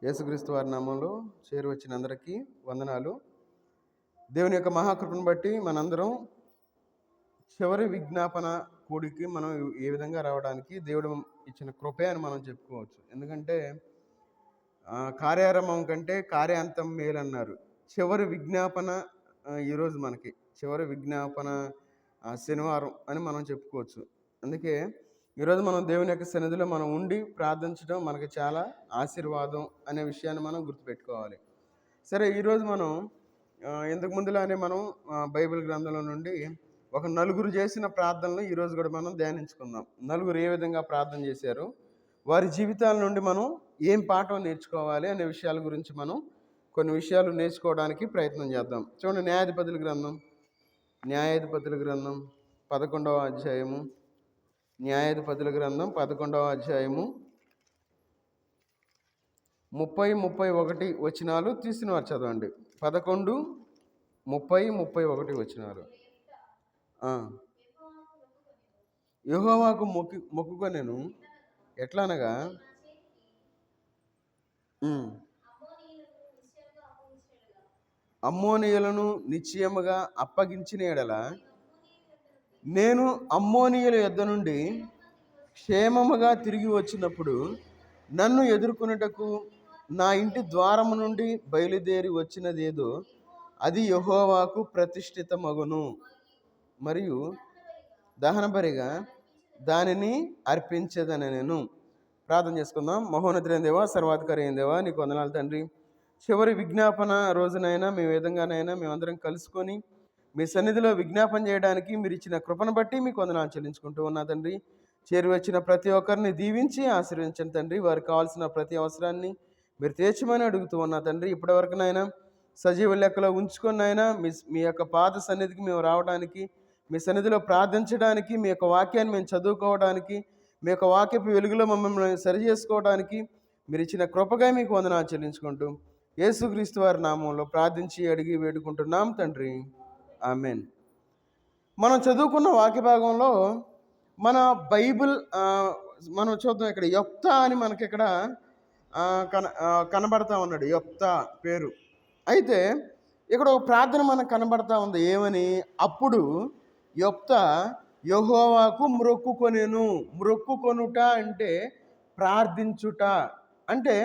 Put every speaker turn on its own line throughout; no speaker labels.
యేసుక్రీస్తు వారి నామంలో చేరువచ్చిన అందరికీ వందనాలు. దేవుని యొక్క మహాకృపను బట్టి మనందరం చివరి విజ్ఞాపన కూడికి మనం ఏ విధంగా రావడానికి దేవుడు ఇచ్చిన కృపే అని మనం చెప్పుకోవచ్చు. ఎందుకంటే కార్యారంభం కంటే కార్యాంతం మేలన్నారు. చివరి విజ్ఞాపన ఈరోజు మనకి చివరి విజ్ఞాపన శనివారం అని మనం చెప్పుకోవచ్చు. అందుకే ఈరోజు మనం దేవుని యొక్క సన్నిధిలో మనం ఉండి ప్రార్థించడం మనకి చాలా ఆశీర్వాదం అనే విషయాన్ని మనం గుర్తుపెట్టుకోవాలి. సరే, ఈరోజు మనం ఇంతకు ముందులానే మనం బైబిల్ గ్రంథంలో నుండి ఒక నలుగురు చేసిన ప్రార్థనలు ఈరోజు కూడా మనం ధ్యానించుకుందాం. నలుగురు ఏ విధంగా ప్రార్థన చేశారు, వారి జీవితాల నుండి మనం ఏం పాఠం నేర్చుకోవాలి అనే విషయాల గురించి మనం కొన్ని విషయాలు నేర్చుకోవడానికి ప్రయత్నం చేద్దాం. చూడండి, న్యాయాధిపతుల గ్రంథం 11వ అధ్యాయము. న్యాయాధిపతుల గ్రంథం 11వ అధ్యాయము 30-31 వచనాలు తీసిన వారు చదవండి. 11, 30, 31 వచనాలు. యెహోవాకు మొక్కుకొనెను ఎట్లనగా, అమ్మోనీయులను నిశ్చయముగా అప్పగించిన ఎడల నేను అమ్మోనీయుల యొద్ద నుండి క్షేమముగా తిరిగి వచ్చినప్పుడు నన్ను ఎదుర్కొనుటకు నా ఇంటి ద్వారము నుండి బయలుదేరి వచ్చినదేదో అది యెహోవాకు ప్రతిష్ఠితమగును, మరియు దహనబలిగా దానిని అర్పించదన. నేను ప్రార్థన చేసుకుందాం. మహోన్నతుడైన దేవా, సర్వాధికారి అయిన దేవా, నీకు వందనాలు తండ్రి. చివరి విజ్ఞాపన రోజునైనా మేము విధంగానైనా మేమందరం కలుసుకొని మీ సన్నిధిలో విజ్ఞాపన చేయడానికి మీరు ఇచ్చిన కృపను బట్టి మీకు వందనాలు చెల్లించుకుంటూ ఉన్నా తండ్రి. చేరువచ్చిన ప్రతి ఒక్కరిని దీవించి ఆశీర్వదించండి తండ్రి. వారికి కావాల్సిన ప్రతి అవసరాన్ని మీరు తీర్చమని అడుగుతూ ఉన్నా తండ్రి. ఇప్పటివరకునైనా సజీవ లెక్కలో ఉంచుకొనైనా మీ యొక్క పాద సన్నిధికి మేము రావడానికి, మీ సన్నిధిలో ప్రార్థించడానికి, మీ యొక్క వాక్యాన్ని మేము చదువుకోవడానికి, మీ యొక్క వాక్యపు వెలుగులో మమ్మల్ని సరి చేసుకోవడానికి మీరు ఇచ్చిన కృపగా మీకు వందనాలు చెల్లించుకుంటూ యేసుక్రీస్తు వారి నామంలో ప్రార్థించి అడిగి వేడుకుంటున్నాం తండ్రి. ఆమెన్. మనం చదువుకున్న వాక్య భాగంలో మన బైబిల్ మనం చూద్దాం. ఇక్కడ యొప్తా అని మనకి ఇక్కడ కనబడతా ఉన్నాడు, యొప్తా పేరు. అయితే ఇక్కడ ఒక ప్రార్థన మనకు కనబడతా ఉంది. ఏమని? అప్పుడు యొప్తా యెహోవాకు మ్రొక్కుకొనెను. మ్రొక్కుకొనుట అంటే ప్రార్థించుట. అంటే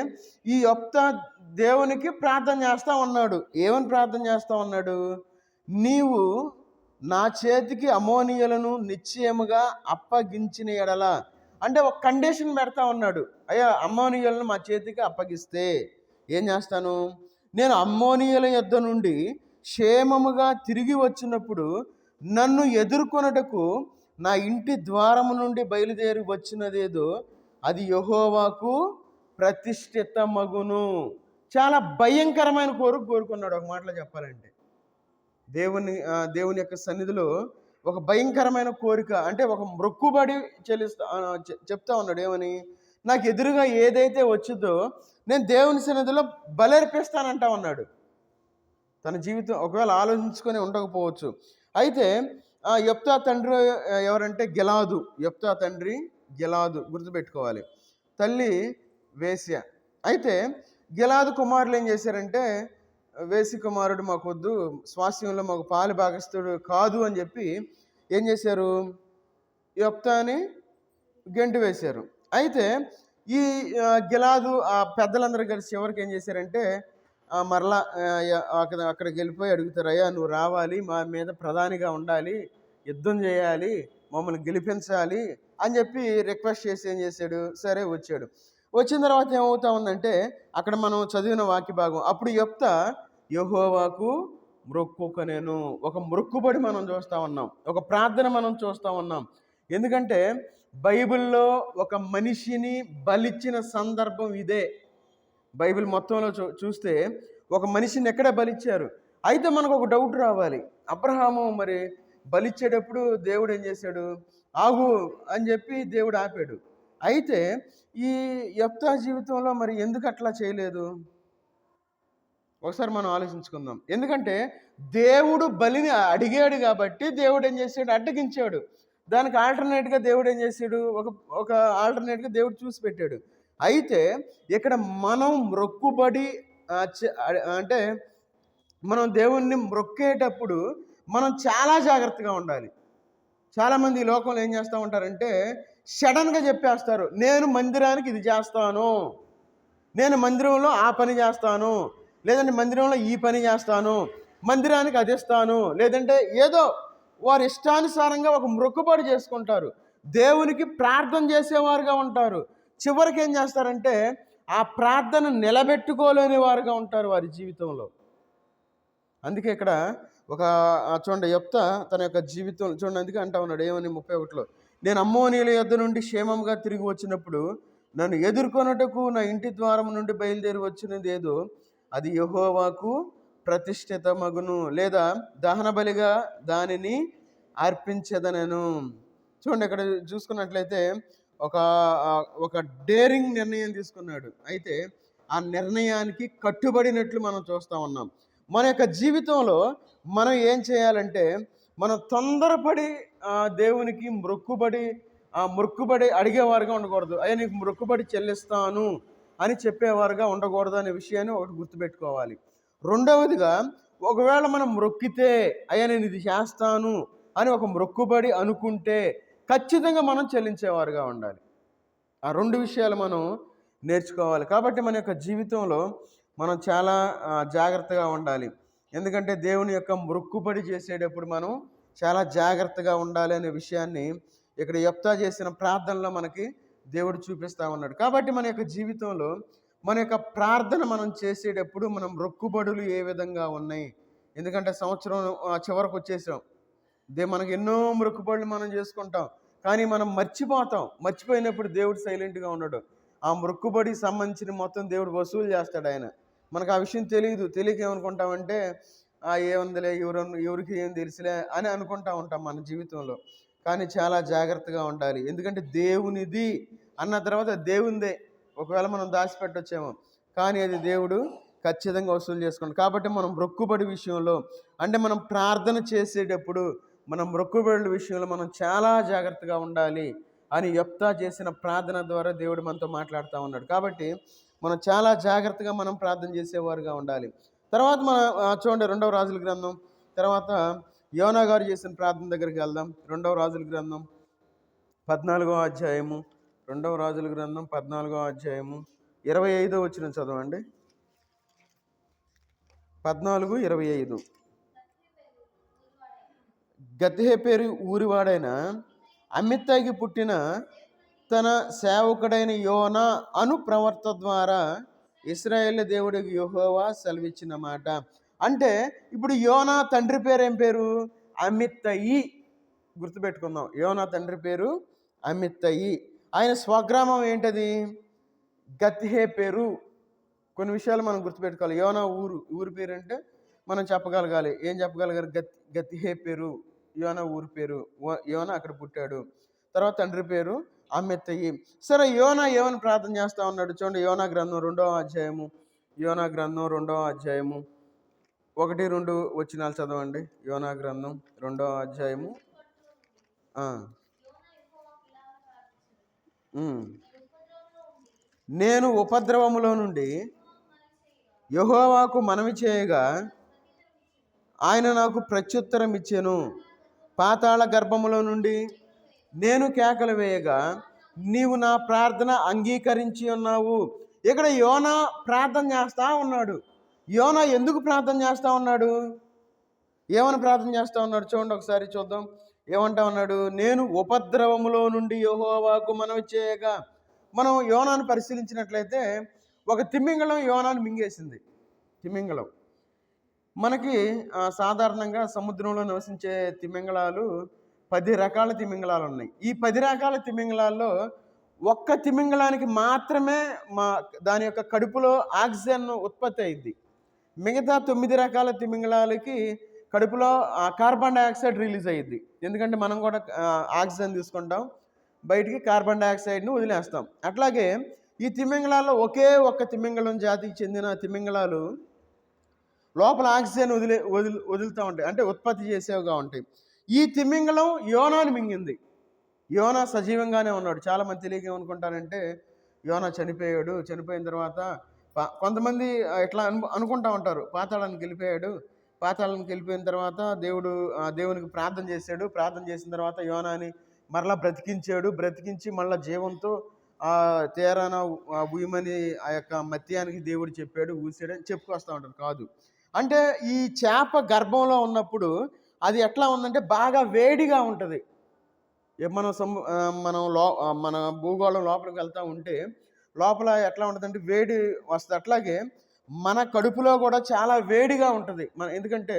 ఈ యొప్తా దేవునికి ప్రార్థన చేస్తూ ఉన్నాడు. ఏమని ప్రార్థన చేస్తూ ఉన్నాడు? నీవు నా చేతికి అమ్మోనీయులను నిశ్చయముగా అప్పగించిన ఎడల, అంటే ఒక కండిషన్ పెడతా ఉన్నాడు. అయ్యా, అమ్మోనీయులను మా చేతికి అప్పగిస్తే ఏం చేస్తాను? నేను అమ్మోనీయుల యొద్ద నుండి క్షేమముగా తిరిగి వచ్చినప్పుడు నన్ను ఎదుర్కొనుటకు నా ఇంటి ద్వారము నుండి బయలుదేరి వచ్చినదేదో అది యెహోవాకు ప్రతిష్ఠితమగును. చాలా భయంకరమైన కోరుకున్నాడు. ఒక మాటలో చెప్పాలంటే దేవుని యొక్క సన్నిధిలో ఒక భయంకరమైన కోరిక, అంటే ఒక మొక్కుబడి చెప్తా ఉన్నాడు. ఏమని? నాకు ఎదురుగా ఏదైతే వచ్చిందో నేను దేవుని సన్నిధిలో బలర్పిస్తానంటా ఉన్నాడు. తన జీవితం ఒకవేళ ఆలోచించుకొని ఉండకపోవచ్చు. అయితే యొప్తా తండ్రి ఎవరంటే గిలాదు. యొప్తా తండ్రి గిలాదు, గుర్తుపెట్టుకోవాలి. తల్లి వేశ్య. అయితే గిలాదు కుమారులు ఏం చేశారంటే, వేసి కుమారుడు మాకొద్దు, స్వాస్థ్యంలో మాకు పాలు భాగస్తుడు కాదు అని చెప్పి ఏం చేశారు? యొప్తాని గెంటు వేశారు. అయితే ఈ గిలాదు పెద్దలందరూ కలిసి చివరికి ఏం చేశారంటే మరలా అక్కడికి వెళ్ళిపోయి అడుగుతారు, అయ్యా నువ్వు రావాలి, మా మీద ప్రధానిగా ఉండాలి, యుద్ధం చేయాలి, మమ్మల్ని గెలిపించాలి అని చెప్పి రిక్వెస్ట్ చేసి ఏం చేశాడు? సరే వచ్చాడు. వచ్చిన తర్వాత ఏమవుతా ఉందంటే అక్కడ మనం చదివిన వాక్య భాగం, అప్పుడు యొప్తా యెహోవాకు మ్రొక్కుకొనెను. ఒక మొక్కుబడి మనం చూస్తూ ఉన్నాం, ఒక ప్రార్థన మనం చూస్తూ ఉన్నాం. ఎందుకంటే బైబిల్లో ఒక మనిషిని బలిచ్చిన సందర్భం ఇదే. బైబిల్ మొత్తంలో చూస్తే ఒక మనిషిని ఎక్కడ బలిచ్చారు? అయితే మనకు ఒక డౌట్ రావాలి. అబ్రహాము మరి బలిచ్చేటప్పుడు దేవుడు ఏం చేశాడు? ఆగు అని చెప్పి దేవుడు ఆపాడు. అయితే ఈ యొప్తా జీవితంలో మరి ఎందుకు అట్లా చేయలేదు? ఒకసారి మనం ఆలోచించుకుందాం. ఎందుకంటే దేవుడు బలిని అడిగాడు కాబట్టి దేవుడు ఏం చేశాడు? అడ్డగించాడు. దానికి ఆల్టర్నేట్గా దేవుడు ఏం చేశాడు? ఒక ఆల్టర్నేట్గా దేవుడు చూసి పెట్టాడు. అయితే ఇక్కడ మనం మొక్కుబడి అంటే మనం దేవుణ్ణి మొక్కేటప్పుడు మనం చాలా జాగ్రత్తగా ఉండాలి. చాలామంది ఈ లోకంలో ఏం చేస్తూ ఉంటారంటే సడన్గా చెప్పేస్తారు, నేను మందిరానికి ఇది చేస్తాను, నేను మందిరంలో ఆ పని చేస్తాను, లేదంటే మందిరంలో ఈ పని చేస్తాను, మందిరానికి అది ఇస్తాను, లేదంటే ఏదో వారి ఇష్టానుసారంగా ఒక మొక్కుబడి చేసుకుంటారు. దేవునికి ప్రార్థన చేసేవారుగా ఉంటారు. చివరికి ఏం చేస్తారంటే ఆ ప్రార్థన నిలబెట్టుకోలేని వారుగా ఉంటారు వారి జీవితంలో. అందుకే ఇక్కడ ఒక చూడండి యెఫ్తా తన యొక్క జీవితం చూడండి, అందుకే అంటా ఉన్నాడు ఏమని 31లో, నేను అమ్మోనీయుల యొద్ద నుండి క్షేమంగా తిరిగి వచ్చినప్పుడు నన్ను ఎదుర్కొనుటకు నా ఇంటి ద్వారం నుండి బయలుదేరి వచ్చినది ఏదో అది యెహోవాకు ప్రతిష్ఠిత మగును, లేదా దహన బలిగా దానిని అర్పించదనను. చూడండి ఇక్కడ చూసుకున్నట్లయితే ఒక ఒక డేరింగ్ నిర్ణయం తీసుకున్నాడు. అయితే ఆ నిర్ణయానికి కట్టుబడినట్లు మనం చూస్తూ ఉన్నాం. మన యొక్క జీవితంలో మనం ఏం చేయాలంటే మనం తొందరపడి దేవునికి మొక్కుబడి అడిగేవారుగా ఉండకూడదు. అయ్యా నీకు మొక్కుబడి చెల్లిస్తాను అని చెప్పేవారుగా ఉండకూడదు అనే విషయాన్ని ఒకటి గుర్తుపెట్టుకోవాలి. రెండవదిగా, ఒకవేళ మనం మొక్కితే అయ్యా నేను ఇది చేస్తాను అని ఒక మొక్కుబడి అనుకుంటే ఖచ్చితంగా మనం చెల్లించేవారుగా ఉండాలి. ఆ రెండు విషయాలు మనం నేర్చుకోవాలి. కాబట్టి మన యొక్క జీవితంలో మనం చాలా జాగ్రత్తగా ఉండాలి. ఎందుకంటే దేవుని యొక్క మొక్కుబడి చేసేటప్పుడు మనం చాలా జాగ్రత్తగా ఉండాలి అనే విషయాన్ని ఇక్కడ యెఫ్తా చేసిన ప్రార్థనలో మనకి దేవుడు చూపిస్తూ ఉన్నాడు. కాబట్టి మన యొక్క జీవితంలో మన యొక్క ప్రార్థన మనం చేసేటప్పుడు మనం మొక్కుబడులు ఏ విధంగా ఉన్నాయి. ఎందుకంటే సంవత్సరం చివరకు వచ్చేసాం. మనకి ఎన్నో మొక్కుబడులు మనం చేసుకుంటాం, కానీ మనం మర్చిపోయినప్పుడు దేవుడు సైలెంట్గా ఉండడు. ఆ మొక్కుబడికి సంబంధించిన మొత్తం దేవుడు వసూలు చేస్తాడు ఆయన. మనకు ఆ విషయం తెలియక ఏమనుకుంటామంటే ఏముందిలే, ఎవరికి ఏం తెలుసులే అని అనుకుంటా ఉంటాం మన జీవితంలో. కానీ చాలా జాగ్రత్తగా ఉండాలి. ఎందుకంటే దేవునిది అన్న తర్వాత దేవునిదే. ఒకవేళ మనం దాచిపెట్టొచ్చేమో, కానీ అది దేవుడు ఖచ్చితంగా వసూలు చేసుకుంటాడు. కాబట్టి మనం మొక్కుబడి విషయంలో, అంటే మనం ప్రార్థన చేసేటప్పుడు మనం మొక్కుబడుల విషయంలో మనం చాలా జాగ్రత్తగా ఉండాలి అని యెఫ్తా చేసిన ప్రార్థన ద్వారా దేవుడు మనతో మాట్లాడుతూ ఉన్నాడు. కాబట్టి మనం చాలా జాగ్రత్తగా మనం ప్రార్థన చేసేవారుగా ఉండాలి. తర్వాత మన చూడండి 2వ రాజుల గ్రంథం, తర్వాత యోనా గారు చేసిన ప్రార్థన దగ్గరికి వెళ్దాం. 2వ రాజుల గ్రంథం 14వ అధ్యాయము, 2వ రాజుల గ్రంథం 14వ అధ్యాయము 25వ వచనం చదవండి. 14:25. గత్హేపెరు ఊరివాడైన అమిత్తయికి పుట్టిన తన సేవకుడైన యోనా అను ప్రవర్త ద్వారా ఇశ్రాయేలు దేవుడికి యెహోవా సెలవిచ్చిన మాట. అంటే ఇప్పుడు యోనా తండ్రి పేరు ఏం పేరు? అమిత్తయి. గుర్తుపెట్టుకుందాం, యోనా తండ్రి పేరు అమిత్తయి. ఆయన స్వగ్రామం ఏంటది? గత్హేపెరు. కొన్ని విషయాలు మనం గుర్తుపెట్టుకోవాలి. యోనా ఊరు పేరు అంటే మనం చెప్పగలగాలి. ఏం చెప్పగలగాలి? గత్హేపెరు యోనా ఊరి పేరు. యోనా అక్కడ పుట్టాడు. తర్వాత తండ్రి పేరు అమిత్తయి. సరే, యోనా ఏమని ప్రార్థన చేస్తూ ఉన్నాడు చూడండి. యోనా గ్రంథం 2వ అధ్యాయము, యోనా గ్రంథం 2వ అధ్యాయము 1-2 వచనాలు చదవండి. యోనా గ్రంథం 2వ అధ్యాయము. నేను ఉపద్రవములో నుండి యెహోవాకు మనవి చేయగా ఆయన నాకు ప్రత్యుత్తరం ఇచ్చెను. పాతాళ గర్భములో నుండి నేను కేకలు వేయగా నీవు నా ప్రార్థన అంగీకరించి ఉన్నావు. ఇక్కడ యోనా ప్రార్థన చేస్తూ ఉన్నాడు. యోనా ఎందుకు ప్రార్థన చేస్తూ ఉన్నాడు? ఏమని ప్రార్థన చేస్తూ ఉన్నాడు చూడండి, ఒకసారి చూద్దాం. ఏమంటా ఉన్నాడు? నేను ఉపద్రవములో నుండి యెహోవాకు మనవి చేయగా. మనం యోనాను పరిశీలించినట్లయితే ఒక తిమింగళం యోనాను మింగేసింది. తిమింగళం మనకి సాధారణంగా సముద్రంలో నివసించే తిమింగళాలు 10 రకాల తిమింగళాలు ఉన్నాయి. ఈ 10 రకాల తిమింగళాల్లో ఒక్క తిమింగళానికి మాత్రమే దాని యొక్క కడుపులో ఆక్సిజన్ ఉత్పత్తి అయింది. మిగతా 9 రకాల తిమింగళాలకి కడుపులో కార్బన్ డైఆక్సైడ్ రిలీజ్ అయ్యింది. ఎందుకంటే మనం కూడా ఆక్సిజన్ తీసుకుంటాం, బయటికి కార్బన్ డైఆక్సైడ్ను వదిలేస్తాం. అట్లాగే ఈ తిమింగళాల్లో ఒకే ఒక్క తిమింగళం జాతికి చెందిన తిమింగళాలు లోపల ఆక్సిజన్ వదులుతూ ఉంటాయి, అంటే ఉత్పత్తి చేసేవిగా ఉంటాయి. ఈ తిమింగళం యోనాను మింగింది. యోనా సజీవంగానే ఉన్నాడు. చాలామంది తెలియక ఏమనుకుంటారంటే యోనా చనిపోయాడు, చనిపోయిన తర్వాత కొంతమంది ఇట్లా అనుకుంటా ఉంటారు, పాతాళానికి వెళ్ళిపోయాడు, పాతాళానికి వెళ్ళిపోయిన తర్వాత దేవునికి ప్రార్థన చేశాడు, ప్రార్థన చేసిన తర్వాత యోనాని మరలా బ్రతికించి మళ్ళా జీవంతో తేరాన ఊయమని ఆ యొక్క మత్యానికి దేవుడు చెప్పాడు, ఊసాడని చెప్పుకొస్తూ ఉంటారు. కాదు, అంటే ఈ చేప గర్భంలో ఉన్నప్పుడు అది ఎట్లా ఉందంటే బాగా వేడిగా ఉంటుంది. మనం మన భూగోళం లోపలికి వెళ్తూ ఉంటే లోపల ఎట్లా ఉంటుందంటే వేడి వస్తుంది. అట్లాగే మన కడుపులో కూడా చాలా వేడిగా ఉంటుంది. ఎందుకంటే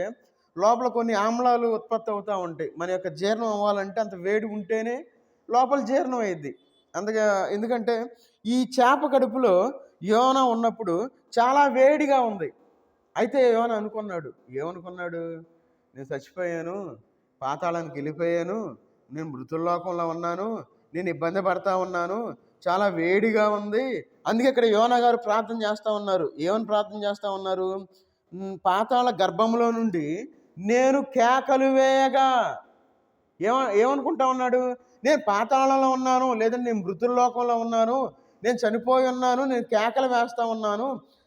లోపల కొన్ని ఆమ్లాలు ఉత్పత్తి అవుతూ ఉంటాయి. మన యొక్క జీర్ణం అవ్వాలంటే అంత వేడి ఉంటేనే లోపల జీర్ణం అయ్యిద్ది. ఎందుకంటే ఈ చేప కడుపులో యోన ఉన్నప్పుడు చాలా వేడిగా ఉంది. అయితే యోన ఏమనుకున్నాడు, నేను చచ్చిపోయాను, పాతాళానికి వెళ్ళిపోయాను, నేను మృతుల్లోకంలో ఉన్నాను, నేను ఇబ్బంది పడతా ఉన్నాను, చాలా వేడిగా ఉంది. అందుకే ఇక్కడ యోనా గారు ప్రార్థన చేస్తూ ఉన్నారు. ఏమని ప్రార్థన చేస్తూ ఉన్నారు? పాతాళ గర్భంలో నుండి నేను కేకలు వేయగా. ఏమనుకుంటా ఉన్నాడు? నేను పాతాళంలో ఉన్నాను, లేదంటే నేను మృతుల్లోకంలో ఉన్నాను, నేను చనిపోయి ఉన్నాను, నేను కేకలు వేస్తూ ఉన్నాను,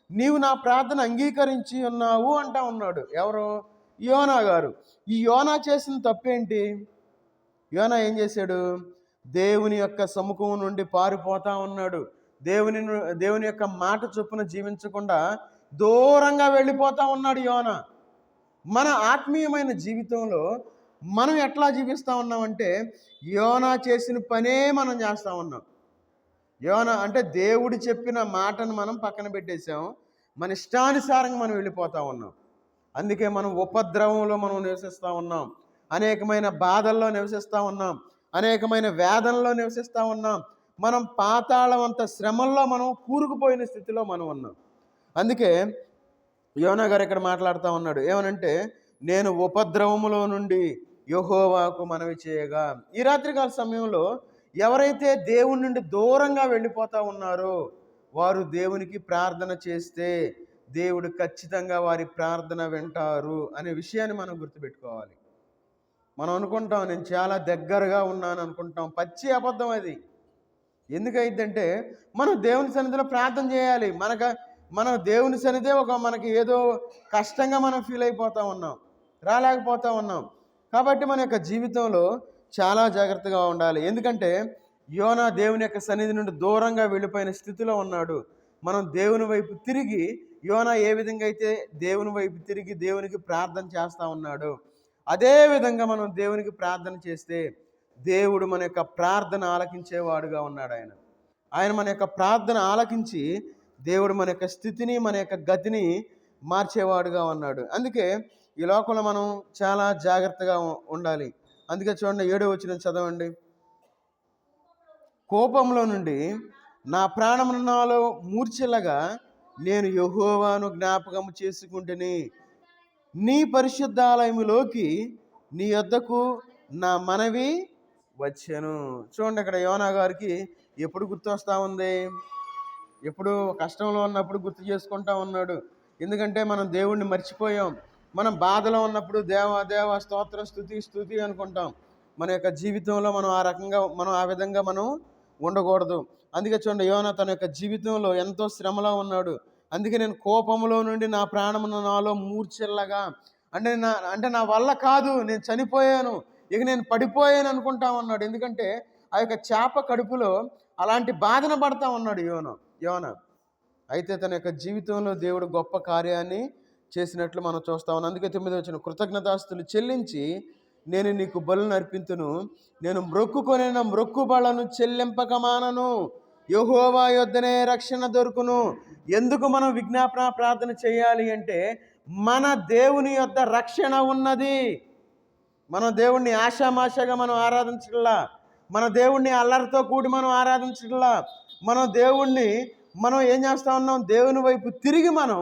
నీవు నా ప్రార్థన అంగీకరించి ఉన్నావు అంటా ఉన్నాడు. ఎవరు? యోనా గారు. ఈ యోనా చేసిన తప్పేంటి? యోనా ఏం చేశాడు? దేవుని యొక్క సముఖం నుండి పారిపోతా ఉన్నాడు. దేవుని యొక్క మాట చొప్పున జీవించకుండా దూరంగా వెళ్ళిపోతా ఉన్నాడు యోనా. మన ఆత్మీయమైన జీవితంలో మనం ఎట్లా జీవిస్తూ ఉన్నామంటే యోనా చేసిన పనే మనం చేస్తూ ఉన్నాం. యోనా అంటే దేవుడు చెప్పిన మాటను మనం పక్కన పెట్టేశాం, మన ఇష్టానుసారంగా మనం వెళ్ళిపోతూ ఉన్నాం. అందుకే మనం ఉపద్రవంలో మనం నివసిస్తూ ఉన్నాం, అనేకమైన బాధల్లో నివసిస్తూ ఉన్నాం, అనేకమైన వేదనలో నివసిస్తూ ఉన్నాం. మనం పాతాళం అంత శ్రమల్లో మనం కూరుకుపోయిన స్థితిలో మనం ఉన్నాం. అందుకే యోనా గారు ఇక్కడ మాట్లాడుతూ ఉన్నాడు. ఏమనంటే, నేను ఉపద్రవములో నుండి యెహోవాకు మనవి చేయగా. ఈ రాత్రికాల సమయంలో ఎవరైతే దేవుని నుండి దూరంగా వెళ్ళిపోతూ ఉన్నారో వారు దేవునికి ప్రార్థన చేస్తే దేవుడు ఖచ్చితంగా వారి ప్రార్థన వింటారు అనే విషయాన్ని మనం గుర్తుపెట్టుకోవాలి. మనం అనుకుంటాం నేను చాలా దగ్గరగా ఉన్నాను అనుకుంటాం, పచ్చి అబద్ధం అది. ఎందుకైందంటే మనం దేవుని సన్నిధిలో ప్రార్థన చేయాలి. మన దేవుని సన్నిధే మనకి ఏదో కష్టంగా మనం ఫీల్ అయిపోతూ ఉన్నాం, రాలేకపోతూ ఉన్నాం. కాబట్టి మన యొక్క జీవితంలో చాలా జాగ్రత్తగా ఉండాలి. ఎందుకంటే యోనా దేవుని యొక్క సన్నిధి నుండి దూరంగా వెళ్ళిపోయిన స్థితిలో ఉన్నాడు. మనం దేవుని వైపు తిరిగి, యోనా ఏ విధంగా అయితే దేవుని వైపు తిరిగి దేవునికి ప్రార్థన చేస్తూ ఉన్నాడు, అదే విధంగా మనం దేవునికి ప్రార్థన చేస్తే దేవుడు మన యొక్క ప్రార్థన ఆలకించేవాడుగా ఉన్నాడు. ఆయన మన యొక్క ప్రార్థన ఆలకించి దేవుడు మన యొక్క స్థితిని, మన యొక్క గతిని మార్చేవాడుగా ఉన్నాడు. అందుకే ఈ లోకంలో మనం చాలా జాగ్రత్తగా ఉండాలి. అందుకే చూడండి, 7వ వచనం చదవండి. కోపంలో నుండి నా ప్రాణమును నాలో మూర్ఛిల్లగా నేను యెహోవాను జ్ఞాపకము చేసుకుంటుని నీ పరిశుద్ధాలయములోకి నీ యొద్దకు నా మనవి వచ్చాను. చూడండి, ఇక్కడ యోనా గారికి ఎప్పుడు గుర్తొస్తూ ఉంది? ఎప్పుడు కష్టంలో ఉన్నప్పుడు గుర్తు చేసుకుంటా ఉన్నాడు. ఎందుకంటే మనం దేవుణ్ణి మర్చిపోయాం. మనం బాధలో ఉన్నప్పుడు దేవ స్తోత్రం, స్తుతి అనుకుంటాం. మన యొక్క జీవితంలో మనం ఆ విధంగా మనం ఉండకూడదు. అందుకే చూడండి, యోనా తన యొక్క జీవితంలో ఎంతో శ్రమలో ఉన్నాడు. అందుకే నేను కోపంలో నుండి నా ప్రాణమును నాలో మూర్ఛిల్లగా, అంటే నా వల్ల కాదు, నేను చనిపోయాను, ఇక నేను పడిపోయాను అనుకుంటా ఉన్నాడు. ఎందుకంటే ఆ యొక్క చేప కడుపులో అలాంటి బాధన పడతా ఉన్నాడు యోనా. అయితే తన యొక్క జీవితంలో దేవుడు గొప్ప కార్యాన్ని చేసినట్లు మనం చూస్తా ఉన్నాం. అందుకే 9వ వచనం, కృతజ్ఞతాస్తులు చెల్లించి నేను నీకు బలులను అర్పింతును, నేను మ్రొక్కుకొనిన మ్రొక్కుబళ్లను చెల్లింపక మానను, యెహోవా యొద్దనే రక్షణ దొరుకును. ఎందుకు మనం విజ్ఞాపన ప్రార్థన చేయాలి అంటే మన దేవుని యొద్ద రక్షణ ఉన్నది. మన దేవుణ్ణి ఆశామాషగా మనం ఆరాధించట్లా, మన దేవుణ్ణి అల్లరితో కూడి మనం ఆరాధించట్లా, మన దేవుణ్ణి మనం ఏం చేస్తూ ఉన్నాం? దేవుని వైపు తిరిగి మనం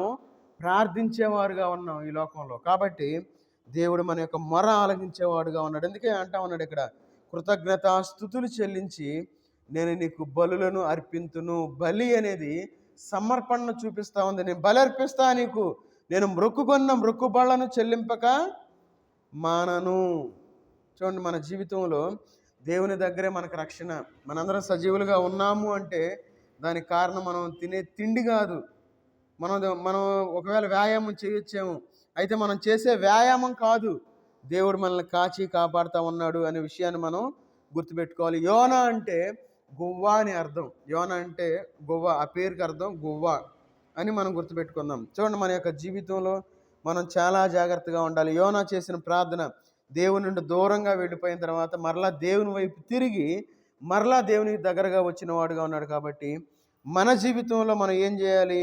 ప్రార్థించేవారుగా ఉన్నాం ఈ లోకంలో. కాబట్టి దేవుడు మన యొక్క మొర ఆలకించేవాడుగా ఉన్నాడు. అందుకే అంటా ఉన్నాడు ఇక్కడ, కృతజ్ఞతాస్తుతులు చెల్లించి నేను నీకు బలులను అర్పింతును. బలి అనేది సమర్పణను చూపిస్తూ ఉంది. నేను బలి అర్పిస్తా నీకు, నేను మ్రొక్కుకొన్న మ్రొక్కుబళ్లను చెల్లింపక మానను. చూడండి, మన జీవితంలో దేవుని దగ్గరే మనకు రక్షణ. మనందరం సజీవులుగా ఉన్నాము అంటే దానికి కారణం మనం తినే తిండి కాదు. మనం ఒకవేళ వ్యాయామం చేయొచ్చేమో, అయితే మనం చేసే వ్యాయామం కాదు. దేవుడు మనల్ని కాచి కాపాడుతూ ఉన్నాడు అనే విషయాన్ని మనం గుర్తుపెట్టుకోవాలి. యోనా అంటే గువ్వ అని అర్థం. యోనా అంటే గువ్వ, ఆ పేరుకి అర్థం గువ్వ అని మనం గుర్తుపెట్టుకుందాం. చూడండి, మన యొక్క జీవితంలో మనం చాలా జాగ్రత్తగా ఉండాలి. యోనా చేసిన ప్రార్థన, దేవుని నుండి దూరంగా వెళ్ళిపోయిన తర్వాత మరలా దేవుని వైపు తిరిగి మరలా దేవునికి దగ్గరగా వచ్చిన వాడుగా ఉన్నాడు. కాబట్టి మన జీవితంలో మనం ఏం చేయాలి?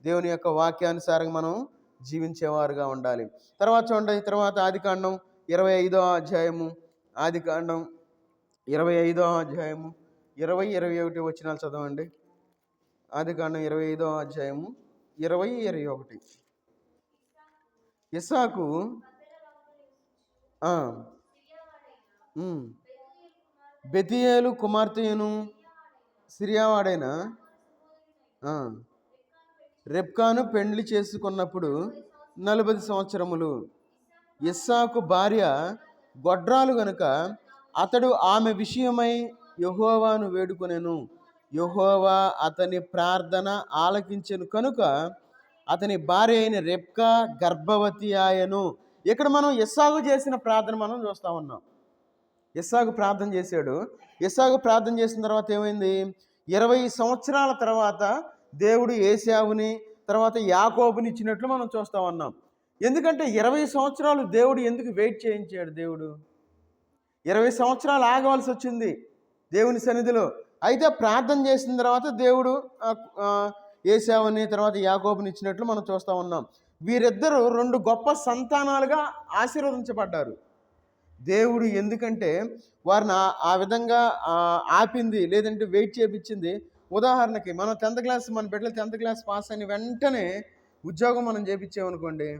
దేవుని యొక్క వాక్యానుసారంగా మనం జీవించేవారుగా ఉండాలి. తర్వాత చూడండి, తర్వాత ఆదికాండం 25వ అధ్యాయము, ఆదికాండం 25వ అధ్యాయము 20-21 వచనాలు చదవండి. ఆదికాండం 25వ అధ్యాయము 20-21. ఇస్సాకు బెతీయేలు కుమార్తెయును సిరియావాడైన రెబ్కాను పెండ్లి చేసుకున్నప్పుడు 40 సంవత్సరములు. ఇస్సాకు భార్య గొడ్రాలు గనుక అతడు ఆమె విషయమై యెహోవాను వేడుకొనెను. యెహోవా అతని ప్రార్థన ఆలకించెను కనుక అతని భార్య అయిన రెబ్కా గర్భవతి ఆయను. ఇక్కడ మనం ఇస్సాకు చేసిన ప్రార్థన మనం చూస్తూ ఉన్నాం. ఇస్సాకు ప్రార్థన చేశాడు. ఇస్సాకు ప్రార్థన చేసిన తర్వాత ఏమైంది? 20 సంవత్సరాల తర్వాత దేవుడు ఏశావుని, తర్వాత యాకోబుని ఇచ్చినట్లు మనం చూస్తూ ఉన్నాం. ఎందుకంటే 20 సంవత్సరాలు దేవుడు ఎందుకు వెయిట్ చేయించాడు? దేవుడు 20 సంవత్సరాలు ఆగవలసి వచ్చింది దేవుని సన్నిధిలో. అయితే ప్రార్థన చేసిన తర్వాత దేవుడు ఏశావుని, తర్వాత యాకోబుని ఇచ్చినట్లు మనం చూస్తూ ఉన్నాం. వీరిద్దరూ 2 గొప్ప సంతానాలుగా ఆశీర్వదించబడ్డారు. దేవుడు ఎందుకంటే వారిని ఆ విధంగా ఆపింది, లేదంటే వెయిట్ చేయించింది. ఉదాహరణకి మనం 10th క్లాస్, మన బిడ్డలు 10th క్లాస్ పాస్ అయిన వెంటనే ఉద్యోగం మనం చేయించామనుకోండి,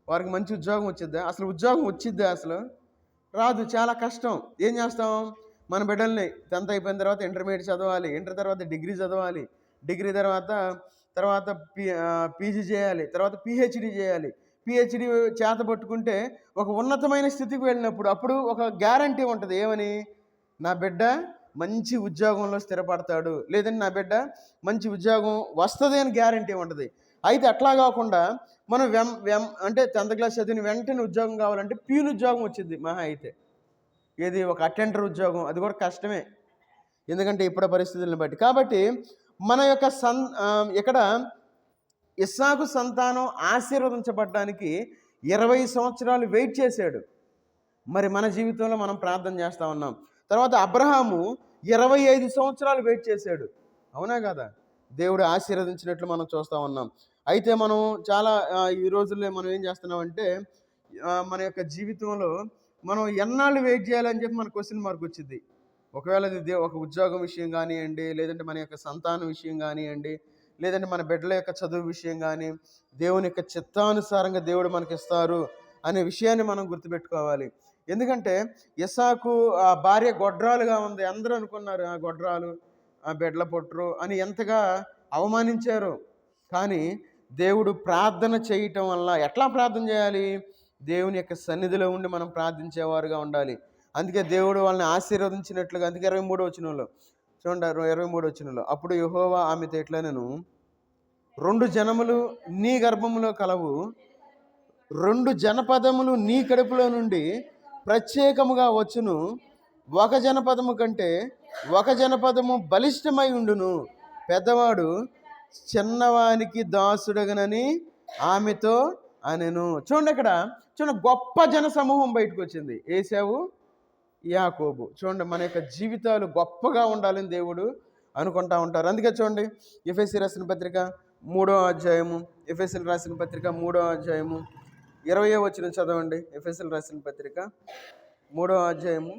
వారికి మంచి ఉద్యోగం వచ్చిద్దా? అసలు ఉద్యోగం వచ్చిద్దా? అసలు రాదు, చాలా కష్టం. ఏం చేస్తాం? మన బిడ్డల్ని 10th అయిపోయిన తర్వాత ఇంటర్మీడియట్ చదవాలి, ఇంటర్ తర్వాత డిగ్రీ చదవాలి, డిగ్రీ తర్వాత పీజీ చేయాలి, తర్వాత పిహెచ్డి చేయాలి. పిహెచ్డి చేత పట్టుకుంటే ఒక ఉన్నతమైన స్థితికి వెళ్ళినప్పుడు అప్పుడు ఒక గ్యారంటీ ఉంటుంది. ఏమని? నా బిడ్డ మంచి ఉద్యోగంలో స్థిరపడతాడు, లేదంటే నా బిడ్డ మంచి ఉద్యోగం వస్తుంది అని గ్యారంటీ ఉంటుంది. అయితే అట్లా కాకుండా మనం అంటే 10th క్లాస్ చదివిన వెంటనే ఉద్యోగం కావాలంటే ప్యూన్ ఉద్యోగం వచ్చింది మహా అయితే. ఏది? ఒక అటెండర్ ఉద్యోగం, అది కూడా కష్టమే, ఎందుకంటే ఇప్పుడు పరిస్థితులను బట్టి. కాబట్టి మన యొక్క ఇక్కడ ఇస్సాకు సంతానం ఆశీర్వదించబడడానికి 20 సంవత్సరాలు వెయిట్ చేశాడు. మరి మన జీవితంలో మనం ప్రార్థన చేస్తూ ఉన్నాం. తర్వాత అబ్రహాము 25 సంవత్సరాలు వెయిట్ చేశాడు. అవునా కదా? దేవుడు ఆశీర్వదించినట్లు మనం చూస్తూ ఉన్నాం. అయితే మనం చాలా ఈ రోజుల్లో మనం ఏం చేస్తున్నామంటే, మన యొక్క జీవితంలో మనం ఎన్నాళ్ళు వెయిట్ చేయాలని చెప్పి మన క్వశ్చన్ మార్క్ వచ్చింది. ఒకవేళ అది ఒక ఉద్యోగం విషయం కానివ్వండి, లేదంటే మన యొక్క సంతానం విషయం కానివ్వండి, లేదంటే మన బిడ్డల యొక్క చదువు విషయం కానీ, దేవుని యొక్క చిత్తానుసారంగా దేవుడు మనకిస్తారు అనే విషయాన్ని మనం గుర్తుపెట్టుకోవాలి. ఎందుకంటే ఇస్సాకు ఆ భార్య గొడ్రాలుగా ఉంది. అందరూ అనుకున్నారు ఆ గొడ్రాలు, ఆ బిడ్డల పొట్టరు అని ఎంతగా అవమానించారు. కానీ దేవుడు ప్రార్థన చేయటం వల్ల, ఎట్లా ప్రార్థన చేయాలి? దేవుని యొక్క సన్నిధిలో ఉండి మనం ప్రార్థించేవారుగా ఉండాలి. అందుకే దేవుడు వాళ్ళని ఆశీర్వదించినట్లుగా, అందుకే 23వ వచనంలో చూడండి, 23వ వచనంలో, అప్పుడు యెహోవా ఆమెతో ఎట్లనెను, 2 జనములు నీ గర్భములో కలవు, 2 జనపదములు నీ కడుపులో నుండి ప్రత్యేకముగా వచ్చును, ఒక జనపదము కంటే ఒక జనపదము బలిష్టమై ఉండును, పెద్దవాడు చిన్నవానికి దాసుడగనని ఆమెతో అనెను. చూడండి, ఇక్కడ చూడండి, గొప్ప జన సమూహం బయటకు వచ్చింది. ఏశావు, యాకోబు. చూడండి, మన యొక్క జీవితాలు గొప్పగా ఉండాలని దేవుడు అనుకుంటా ఉంటారు. అందుకే చూడండి, ఎఫెసీ రాసిన పత్రిక 3వ అధ్యాయము, ఎఫెసీలు రాసిన పత్రిక 3వ అధ్యాయము 20వ వచనం చదవండి. ఎఫెసీలు రాసిన పత్రిక 3వ అధ్యాయము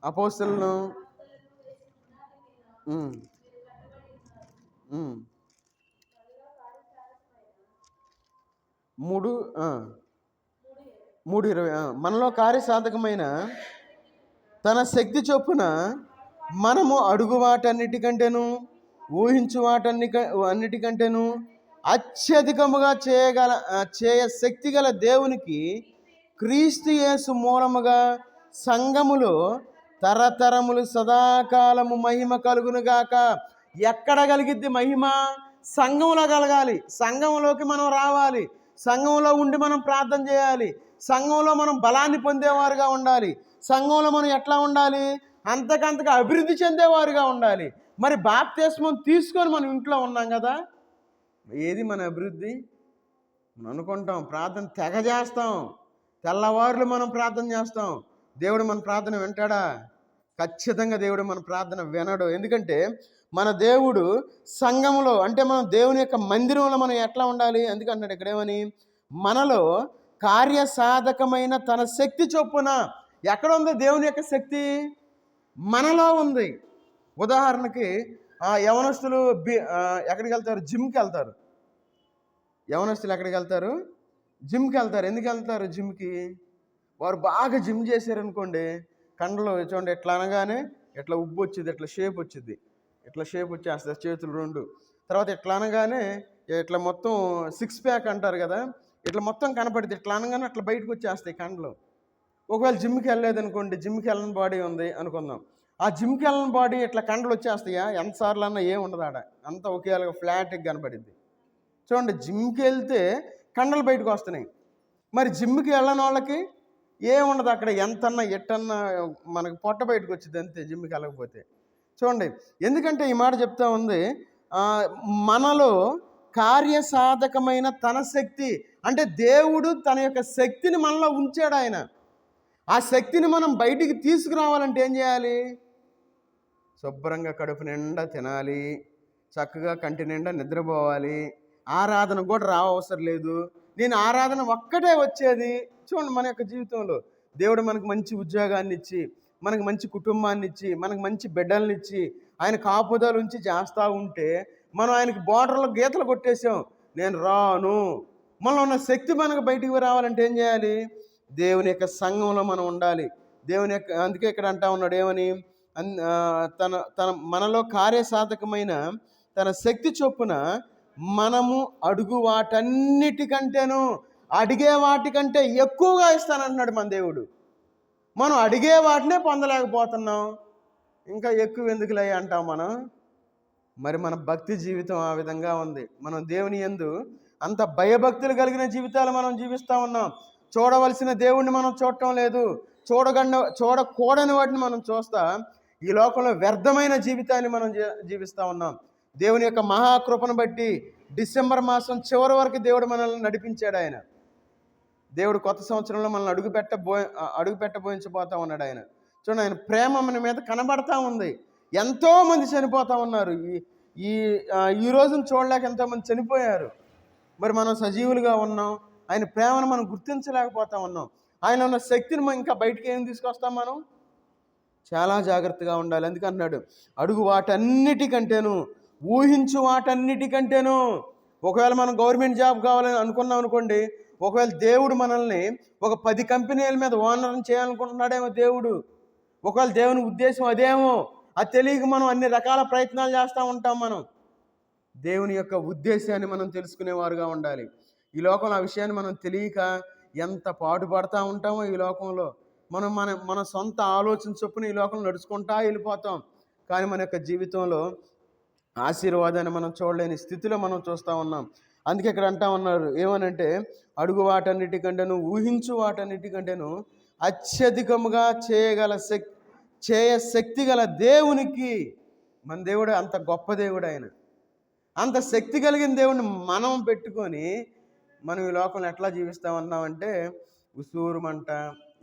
అపోస్తలులను 3:20 మనలో కార్యసాధకమైన తన శక్తి చొప్పున మనము అడుగు వాటన్నిటికంటేను ఊహించు అన్నిటికంటేను అత్యధికముగా చేయ శక్తి గల దేవునికి క్రీస్తు యేసు మూలముగా సంఘములో తరతరములు సదాకాలము మహిమ కలుగునుగాక. ఎక్కడ కలిగిద్ది మహిమ? సంఘంలో కలగాలి. సంఘంలోకి మనం రావాలి. సంఘంలో ఉండి మనం ప్రార్థన చేయాలి. సంఘంలో మనం బలాన్ని పొందేవారుగా ఉండాలి. సంఘంలో మనం ఎట్లా ఉండాలి? అంతకంతగా అభివృద్ధి చెందేవారుగా ఉండాలి. మరి బాప్తిస్మం తీసుకొని మనం ఇంట్లో ఉన్నాం కదా, ఏది మన అభివృద్ధి? మనం అనుకుంటాం ప్రార్థన తెగ చేస్తాం, తెల్లవారులు మనం ప్రార్థన చేస్తాం. దేవుడు మన ప్రార్థన వింటాడా? ఖచ్చితంగా దేవుడు మన ప్రార్థన వినడు. ఎందుకంటే మన దేవుడు సంఘములో, అంటే మనం దేవుని యొక్క మందిరంలో మనం ఎట్లా ఉండాలి? అందుకంటాడు ఇక్కడ ఏమని, మనలో కార్యసాధకమైన తన శక్తి చొప్పున. ఎక్కడ ఉంది దేవుని యొక్క శక్తి? మనలో ఉంది. ఉదాహరణకి యవనస్తులు ఎక్కడికి వెళ్తారు? జిమ్కి వెళ్తారు. యవనస్తులు ఎక్కడికి వెళ్తారు? జిమ్కి వెళ్తారు. ఎందుకు వెళ్తారు జిమ్కి? వారు బాగా జిమ్ చేశారనుకోండి, కండలు చూడండి ఎట్లా అనగానే ఎట్లా ఉబ్బు వచ్చింది, ఎట్లా షేప్ వచ్చింది, ఎట్లా షేప్ వచ్చేస్తుంది చేతులు రెండు. తర్వాత ఎట్లా అనగానే ఇట్లా మొత్తం 6 ప్యాక్ అంటారు కదా, ఇట్లా మొత్తం కనపడుతుంది. ఇట్లా అనగానే అట్లా బయటకు వచ్చేస్తాయి కండలు. ఒకవేళ జిమ్కి వెళ్ళలేదనుకోండి, జిమ్కి వెళ్ళని బాడీ ఉంది అనుకుందాం, ఆ జిమ్కి వెళ్ళని బాడీ ఇట్లా కండలు వచ్చేస్తాయా? ఎంతసార్లు అన్నా ఏం ఉండదు ఆడ, అంతా ఒకేలాగా ఫ్లాట్గా కనపడింది. చూడండి, జిమ్కి వెళ్తే కండలు బయటకు వస్తున్నాయి. మరి జిమ్కి వెళ్ళని వాళ్ళకి ఏముండదు, అక్కడ ఎంతన్నా ఎట్టన్నా మనకు పొట్ట బయటకు వచ్చింది అంతే జిమ్కి వెళ్ళకపోతే. చూడండి, ఎందుకంటే ఈ మాట చెప్తా ఉంది, మనలో కార్యసాధకమైన తన శక్తి, అంటే దేవుడు తన యొక్క శక్తిని మనలో ఉంచాడు. ఆయన ఆ శక్తిని మనం బయటికి తీసుకురావాలంటే ఏం చేయాలి? శుభ్రంగా కడుపు నిండా తినాలి, చక్కగా కంటి నిండా నిద్రపోవాలి, ఆరాధన కూడా రావసరం లేదు. నేను ఆరాధన ఒక్కటే వచ్చేది. చూడండి, మన యొక్క జీవితంలో దేవుడు మనకు మంచి ఉద్యోగాన్ని ఇచ్చి, మనకు మంచి కుటుంబాన్ని ఇచ్చి, మనకు మంచి బిడ్డల్ని ఇచ్చి, ఆయన కాపుదలు ఉంచి చేస్తూ ఉంటే మనం ఆయనకి బోర్డర్లో గీతలు కొట్టేసాం, నేను రాను. మనలో ఉన్న శక్తి మనకు బయటికి రావాలంటే ఏం చేయాలి? దేవుని యొక్క సంఘంలో మనం ఉండాలి. దేవుని యొక్క, అందుకే ఇక్కడ అంటా ఉన్నాడు ఏమని, తన తన మనలో కార్యసాధకమైన తన శక్తి చొప్పున మనము అడుగు వాటన్నిటికంటేను, అడిగే వాటికంటే ఎక్కువగా ఇస్తానంటున్నాడు మన దేవుడు. మనం అడిగే వాటినే పొందలేకపోతున్నాం, ఇంకా ఎక్కువ ఎందుకులే అంటాం మనం. మరి మన భక్తి జీవితం ఆ విధంగా ఉంది. మనం దేవుని యందు అంత భయభక్తులు కలిగిన జీవితాలు మనం జీవిస్తూ ఉన్నాం. చూడవలసిన దేవుణ్ణి మనం చూడటం లేదు, చూడకూడని వాటిని మనం చూస్తా ఈ లోకంలో వ్యర్థమైన జీవితాన్ని మనం జీవిస్తూ ఉన్నాం. దేవుని యొక్క మహాకృపను బట్టి డిసెంబర్ మాసం చివరి వరకు దేవుడు మనల్ని నడిపించాడు. ఆయన దేవుడు కొత్త సంవత్సరంలో మనల్ని అడుగు పెట్టబోయించబోతా ఉన్నాడు. ఆయన చూడండి, ఆయన ప్రేమ మన మీద కనబడతా ఉంది. ఎంతోమంది చనిపోతూ ఉన్నారు. ఈ రోజును చూడలేక ఎంతోమంది చనిపోయారు. మరి మనం సజీవులుగా ఉన్నాం, ఆయన ప్రేమను మనం గుర్తించలేకపోతా ఉన్నాం. ఆయన ఉన్న శక్తిని మనం ఇంకా బయటికి ఏం తీసుకొస్తాం? మనం చాలా జాగ్రత్తగా ఉండాలి. ఎందుకంటున్నాడు, అడుగు వాటన్నిటికంటేను, ఊహించు వాటన్నిటికంటేను. ఒకవేళ మనం గవర్నమెంట్ జాబ్ కావాలని అనుకున్నాం అనుకోండి, ఒకవేళ దేవుడు మనల్ని ఒక 10 కంపెనీల మీద ఓనర్ని చేయాలనుకుంటున్నాడేమో దేవుడు. ఒకవేళ దేవుని ఉద్దేశం అదేమో, అది తెలియక మనం అన్ని రకాల ప్రయత్నాలు చేస్తూ ఉంటాం. మనం దేవుని యొక్క ఉద్దేశాన్ని మనం తెలుసుకునేవారుగా ఉండాలి. ఈ లోకంలో ఆ విషయాన్ని మనం తెలియక ఎంత పాటుపడతా ఉంటామో ఈ లోకంలో. మనం మన సొంత ఆలోచన చొప్పున ఈ లోకంలో నడుచుకుంటా వెళ్ళిపోతాం. కానీ మన యొక్క జీవితంలో ఆశీర్వాదాన్ని మనం చూడలేని స్థితిలో మనం చూస్తూ ఉన్నాం. అందుకే ఇక్కడ అంటా ఉన్నారు ఏమనంటే, అడుగు వాటన్నిటికంటేను, ఊహించు వాటన్నిటికంటేను అత్యధికముగా చేయ శక్తి గల దేవునికి. మన దేవుడు అంత గొప్ప దేవుడు. ఆయన అంత శక్తి కలిగిన దేవుడిని మనం పెట్టుకొని మనం ఈ లోకంలో ఎట్లా జీవిస్తూ ఉన్నామంటే, ఉసూరుమంట